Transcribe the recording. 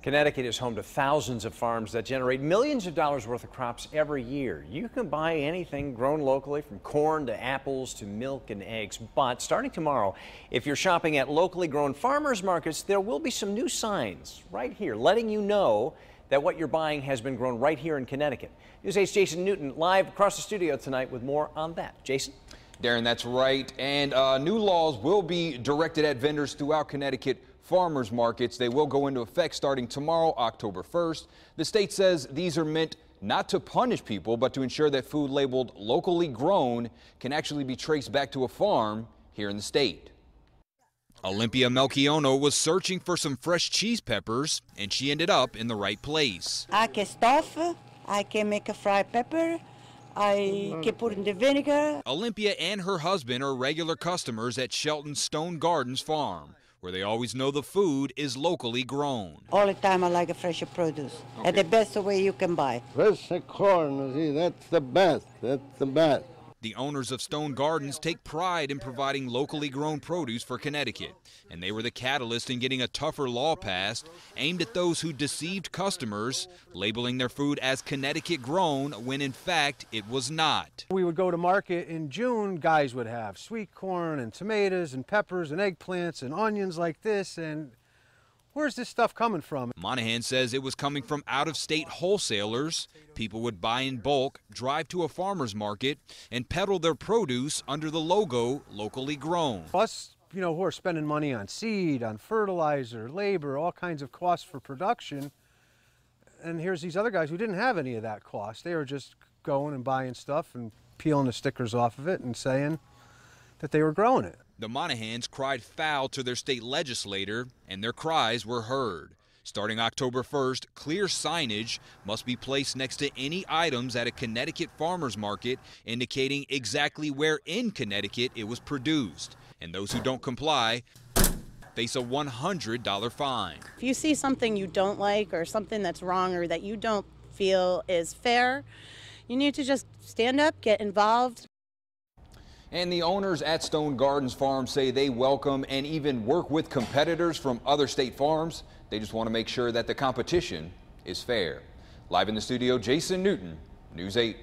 Connecticut is home to thousands of farms that generate millions of dollars worth of crops every year. You can buy anything grown locally, from corn to apples to milk and eggs. But starting tomorrow, if you're shopping at locally grown farmers markets, there will be some new signs right here letting you know that what you're buying has been grown right here in Connecticut. News 8's Jason Newton live across the studio tonight with more on that. Jason? Darren, that's right. And new laws will be directed at vendors throughout Connecticut farmers markets. They will go into effect starting tomorrow, October 1st. The state says these are meant not to punish people, but to ensure that food labeled locally grown can actually be traced back to a farm here in the state. Olympia Melchiono was searching for some fresh cheese peppers, and she ended up in the right place. I can stuff, I can make a fried pepper, I can put in the vinegar. Olympia and her husband are regular customers at Shelton's Stone Gardens farm, where they always know the food is locally grown. All the time I like a fresh produce, and the best way you can buy. Fresh corn, see, that's the best, The owners of Stone Gardens take pride in providing locally grown produce for Connecticut, and they were the catalyst in getting a tougher law passed aimed at those who deceived customers, labeling their food as Connecticut grown when in fact it was not. We would go to market in June, guys would have sweet corn and tomatoes and peppers and eggplants and onions like this, and where's this stuff coming from? Monahan says it was coming from out-of-state wholesalers. People would buy in bulk, drive to a farmer's market, and peddle their produce under the logo locally grown. Us, who are spending money on seed, on fertilizer, labor, all kinds of costs for production. And here's these other guys who didn't have any of that cost. They were just going and buying stuff and peeling the stickers off of it and saying that they were growing it. The Monahans cried foul to their state legislator, and their cries were heard. Starting October 1st, clear signage must be placed next to any items at a Connecticut farmer's market indicating exactly where in Connecticut it was produced. And those who don't comply face a $100 fine. If you see something you don't like or something that's wrong or that you don't feel is fair, you need to just stand up, get involved. And the owners at Stone Gardens Farm say they welcome and even work with competitors from other state farms. They just want to make sure that the competition is fair. Live in the studio, Jason Newton, News 8.